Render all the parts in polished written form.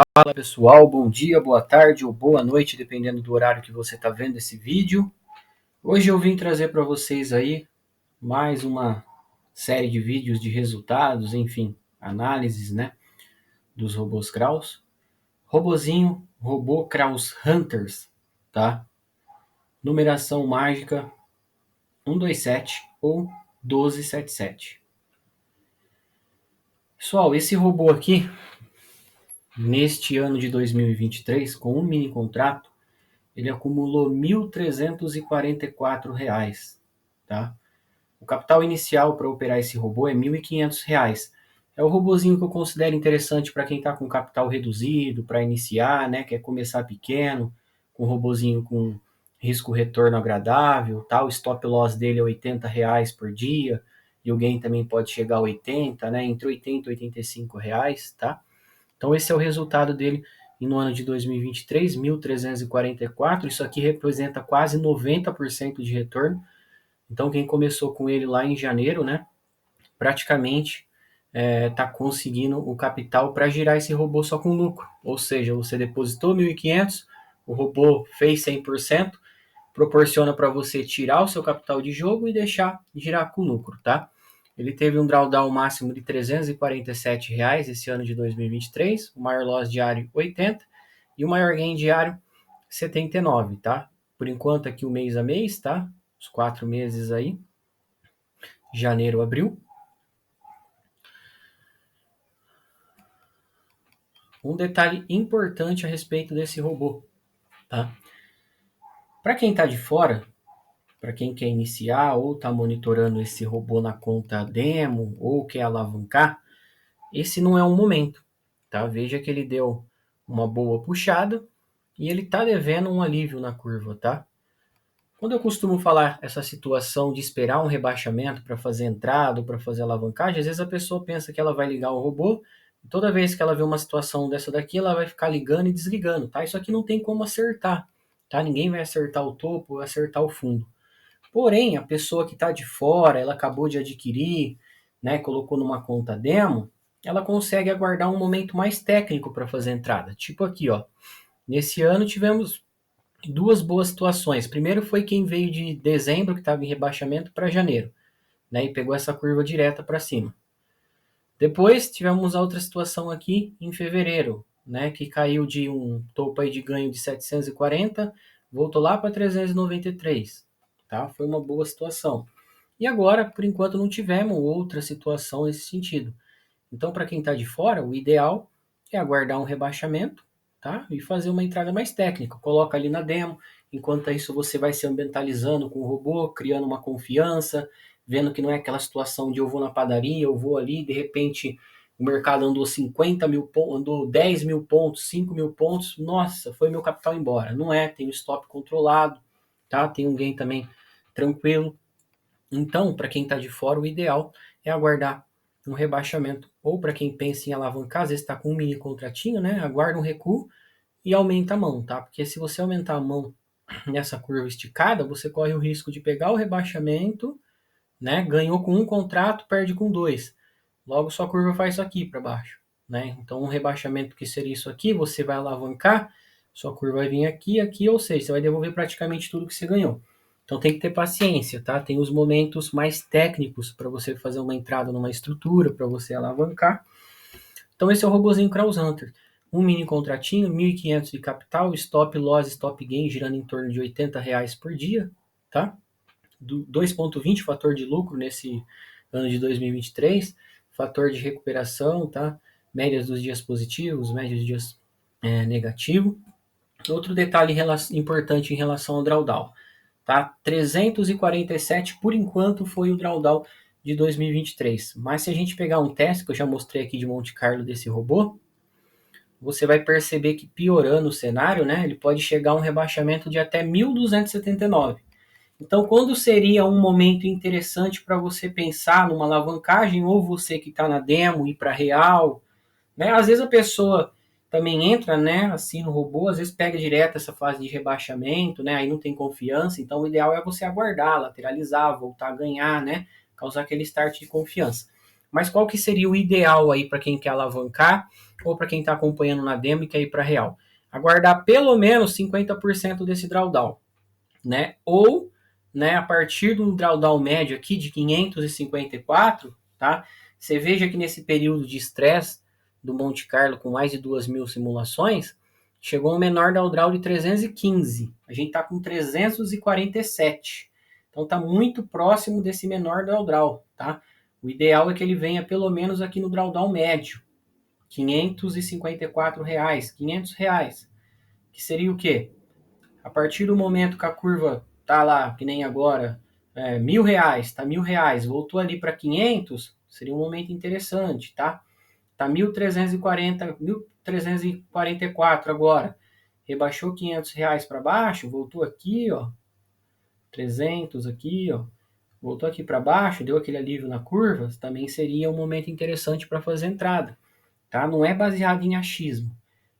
Fala pessoal, bom dia, boa tarde ou boa noite, dependendo do horário que você está vendo esse vídeo. Hoje eu vim trazer para vocês aí mais uma série de vídeos de resultados, enfim, análises, né, dos robôs Kraus. Robozinho, robô Kraus Hunters, tá? Numeração mágica 127 ou 1277. Pessoal, esse robô aqui, neste ano de 2023, com um mini contrato, ele acumulou R$ 1.344, tá? O capital inicial para operar esse robô é R$ 1.500. É o robozinho que eu considero interessante para quem está com capital reduzido, para iniciar, né? Quer começar pequeno, com um robozinho com risco-retorno agradável, tá? O stop loss dele é R$ 80 por dia, e o gain também pode chegar a 80, né? Entre 80 e 85 reais, tá? Então esse é o resultado dele no ano de 2023, 1.344. Isso aqui representa quase 90% de retorno. Então quem começou com ele lá em janeiro, né, praticamente está conseguindo o capital para girar esse robô só com lucro. Ou seja, você depositou 1.500, o robô fez 100%, proporciona para você tirar o seu capital de jogo e deixar girar com lucro, tá? Ele teve um drawdown máximo de R$ 347 esse ano de 2023, o maior loss diário 80 e o maior gain diário 79, tá? Por enquanto aqui o mês a mês, tá? Os 4 meses aí, janeiro, abril. Um detalhe importante a respeito desse robô, tá? Para quem está de fora, para quem quer iniciar ou está monitorando esse robô na conta demo ou quer alavancar, esse não é um momento, tá? Veja que ele deu uma boa puxada e ele está devendo um alívio na curva, tá? Quando eu costumo falar essa situação de esperar um rebaixamento para fazer entrada ou para fazer alavancagem, às vezes a pessoa pensa que ela vai ligar o robô e toda vez que ela vê uma situação dessa daqui, ela vai ficar ligando e desligando, tá? Isso aqui não tem como acertar, tá? Ninguém vai acertar o topo ou acertar o fundo. Porém, a pessoa que está de fora, ela acabou de adquirir, né, colocou numa conta demo, ela consegue aguardar um momento mais técnico para fazer entrada. Tipo aqui, ó. Nesse ano tivemos duas boas situações. Primeiro foi quem veio de dezembro, que estava em rebaixamento, para janeiro, né, e pegou essa curva direta para cima. Depois tivemos a outra situação aqui em fevereiro, né, que caiu de um topo aí de ganho de 740, voltou lá para 393, tá? Foi uma boa situação. E agora, por enquanto, não tivemos outra situação nesse sentido. Então, para quem está de fora, o ideal é aguardar um rebaixamento, tá? E fazer uma entrada mais técnica. Coloca ali na demo. Enquanto isso, você vai se ambientalizando com o robô, criando uma confiança, vendo que não é aquela situação de eu vou na padaria, eu vou ali, de repente o mercado andou 50 mil pontos, andou 10 mil pontos, 5 mil pontos, nossa, foi meu capital embora. Não é, tem o stop controlado, tá? Tem um gain também tranquilo. Então, para quem está de fora, o ideal é aguardar um rebaixamento. Ou para quem pensa em alavancar, às vezes está com um mini contratinho, né? Aguarda um recuo e aumenta a mão, tá? Porque se você aumentar a mão nessa curva esticada, você corre o risco de pegar o rebaixamento, né? Ganhou com um contrato, perde com dois. Logo, sua curva faz isso aqui para baixo, né? Então, um rebaixamento que seria isso aqui, você vai alavancar, sua curva vai vir aqui, aqui, ou seja, você vai devolver praticamente tudo que você ganhou. Então, tem que ter paciência, tá? Tem os momentos mais técnicos para você fazer uma entrada numa estrutura, para você alavancar. Então, esse é o robozinho Kraus Hunter. Um mini contratinho, 1.500 de capital, stop loss, stop gain, girando em torno de R$ 80 por dia, tá? 2,20 fator de lucro nesse ano de 2023, fator de recuperação, tá? Médias dos dias positivos, médias dos dias negativos. Outro detalhe importante em relação ao drawdown, tá? 347 por enquanto foi o drawdown de 2023. Mas se a gente pegar um teste que eu já mostrei aqui de Monte Carlo desse robô, você vai perceber que piorando o cenário, né, ele pode chegar a um rebaixamento de até 1.279. Então, quando seria um momento interessante para você pensar numa alavancagem, ou você que está na demo ir para real, né? Às vezes a pessoa também entra, né, assim no robô, às vezes pega direto essa fase de rebaixamento, né? Aí não tem confiança, então o ideal é você aguardar, lateralizar, voltar a ganhar, né? Causar aquele start de confiança. Mas qual que seria o ideal aí para quem quer alavancar ou para quem está acompanhando na demo e quer ir para real, aguardar pelo menos 50% desse drawdown, né? Ou, né, a partir do drawdown médio aqui de 554, tá? Você veja que nesse período de estresse do Monte Carlo com mais de 2.000 simulações, chegou um menor drawdown de 315. A gente está com 347. Então está muito próximo desse menor drawdown, tá? O ideal é que ele venha pelo menos aqui no drawdown médio, R$ 554, R$ 500, que seria o quê? A partir do momento que a curva tá lá, que nem agora, R$ 1.000, tá R$ 1.000, voltou ali para 500, seria um momento interessante, tá? Tá 1.340, 1.344 agora. Rebaixou R$ 500 para baixo, voltou aqui, ó, 300 aqui, ó, voltou aqui para baixo, deu aquele alívio na curva, também seria um momento interessante para fazer entrada, tá? Não é baseado em achismo,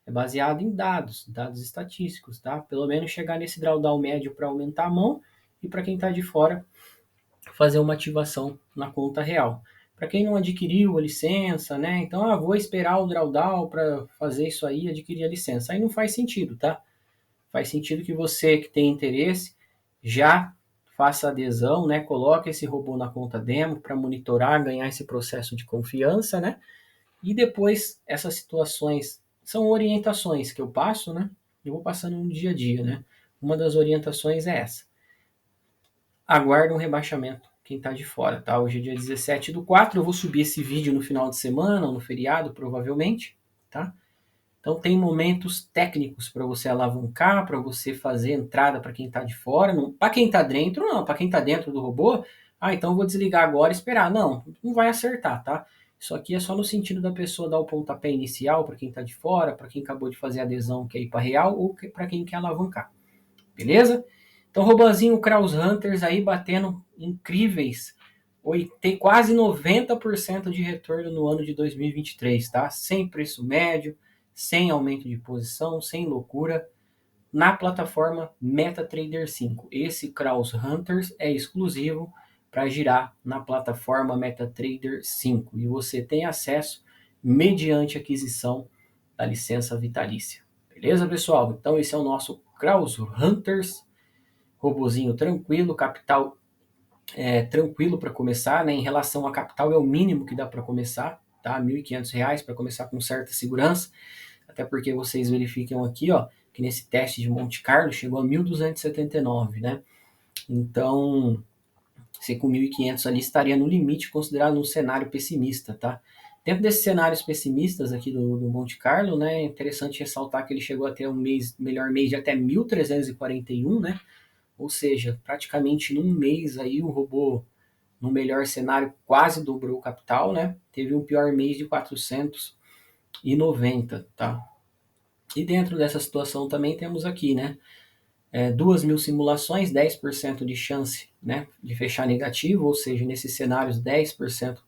é baseado em dados estatísticos, tá? Pelo menos chegar nesse drawdown médio para aumentar a mão e para quem está de fora fazer uma ativação na conta real. Para quem não adquiriu a licença, né? Então, vou esperar o drawdown para fazer isso aí, adquirir a licença. Aí não faz sentido, tá? Faz sentido que você que tem interesse já faça adesão, né? Coloque esse robô na conta demo para monitorar, ganhar esse processo de confiança, né? E depois essas situações são orientações que eu passo, né? Eu vou passando no dia a dia, né? Uma das orientações é essa. Aguarda um rebaixamento quem está de fora, tá? Hoje é dia 17/4, eu vou subir esse vídeo no final de semana ou no feriado, provavelmente, tá? Então tem momentos técnicos para você alavancar, para você fazer entrada para quem está de fora. Para quem está dentro, não. Para quem está dentro do robô, então eu vou desligar agora e esperar. Não, não vai acertar, tá? Isso aqui é só no sentido da pessoa dar o pontapé inicial para quem está de fora, para quem acabou de fazer adesão, quer ir para real, ou para quem quer alavancar. Beleza? Então, robozinho Kraus Hunters aí batendo incríveis, quase 90% de retorno no ano de 2023, tá? Sem preço médio, sem aumento de posição, sem loucura, na plataforma MetaTrader 5. Esse Kraus Hunters é exclusivo para girar na plataforma MetaTrader 5 e você tem acesso mediante aquisição da licença vitalícia. Beleza, pessoal? Então esse é o nosso Kraus Hunters, robozinho tranquilo, capital tranquilo para começar, né? Em relação a capital é o mínimo que dá para começar, tá? R$ 1.500 para começar com certa segurança, até porque vocês verificam aqui, ó, que nesse teste de Monte Carlo chegou a 1.279, né? Então, você com 1.500 ali estaria no limite, considerado um cenário pessimista, tá? Dentro desses cenários pessimistas aqui do Monte Carlo, né, é interessante ressaltar que ele chegou até melhor mês de até 1.341, né? Ou seja, praticamente num mês aí o robô, no melhor cenário, quase dobrou o capital, né? Teve um pior mês de 490, tá? E dentro dessa situação também temos aqui, né? 2.000 simulações, 10% de chance, né, de fechar negativo, ou seja, nesses cenários, 10%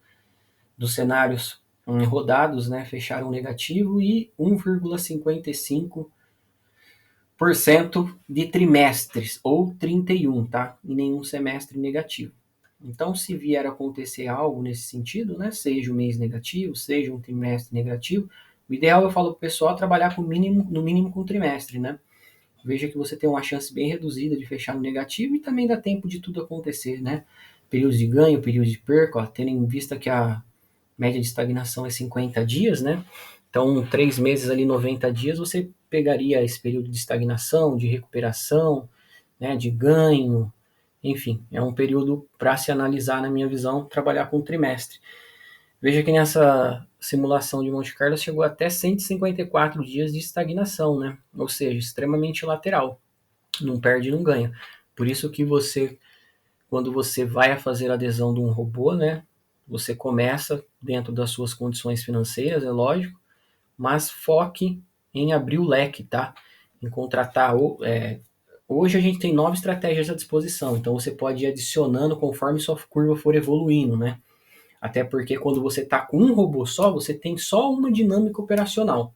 dos cenários rodados, né, fecharam negativo e 1,55% de trimestres, ou 31, tá? E nenhum semestre negativo. Então, se vier a acontecer algo nesse sentido, né, seja um mês negativo, seja um trimestre negativo, o ideal, eu falo para o pessoal, trabalhar no mínimo com trimestre, né? Veja que você tem uma chance bem reduzida de fechar no negativo e também dá tempo de tudo acontecer, né? Períodos de ganho, períodos de perca, ó, tendo em vista que a média de estagnação é 50 dias, né? Então, 3 meses ali, 90 dias, você pegaria esse período de estagnação, de recuperação, né, de ganho, enfim, é um período para se analisar, na minha visão, trabalhar com trimestre. Veja que nessa simulação de Monte Carlo chegou até 154 dias de estagnação, né? Ou seja, extremamente lateral. Não perde, não ganha. Por isso que você, quando você vai a fazer a adesão de um robô, né? Você começa dentro das suas condições financeiras, é lógico, mas foque em abrir o leque, tá? Em contratar. Hoje a gente tem 9 estratégias à disposição, então você pode ir adicionando conforme sua curva for evoluindo, né? Até porque quando você está com um robô só, você tem só uma dinâmica operacional.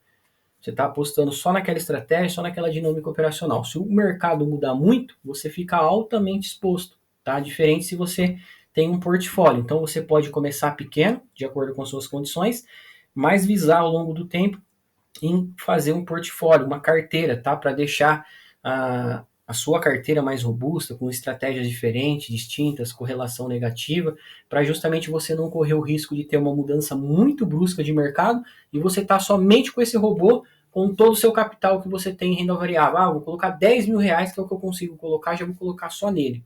Você está apostando só naquela estratégia, só naquela dinâmica operacional. Se o mercado mudar muito, você fica altamente exposto, tá? Diferente se você tem um portfólio. Então você pode começar pequeno, de acordo com suas condições, mas visar ao longo do tempo em fazer um portfólio, uma carteira, tá? Para deixar a sua carteira mais robusta, com estratégias diferentes, distintas, correlação negativa, para justamente você não correr o risco de ter uma mudança muito brusca de mercado e você estar somente com esse robô, com todo o seu capital que você tem em renda variável. Ah, vou colocar 10 mil reais, que é o que eu consigo colocar, já vou colocar só nele.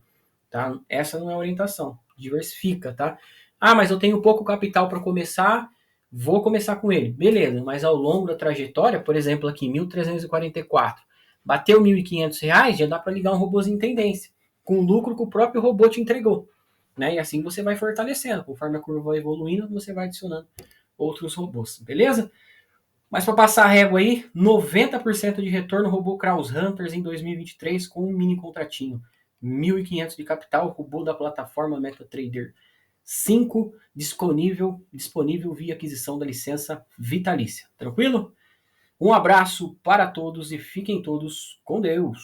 Tá? Essa não é a orientação. Diversifica, tá? Ah, mas eu tenho pouco capital para começar, vou começar com ele. Beleza, mas ao longo da trajetória, por exemplo, aqui 1344, bateu R$ 1.500, já dá para ligar um robôzinho em tendência, com o lucro que o próprio robô te entregou. Né? E assim você vai fortalecendo. Conforme a curva vai evoluindo, você vai adicionando outros robôs. Beleza? Mas para passar a régua aí, 90% de retorno robô Kraus Hunters em 2023 com um mini contratinho. 1.500 de capital, robô da plataforma MetaTrader 5 disponível via aquisição da licença vitalícia. Tranquilo? Um abraço para todos e fiquem todos com Deus.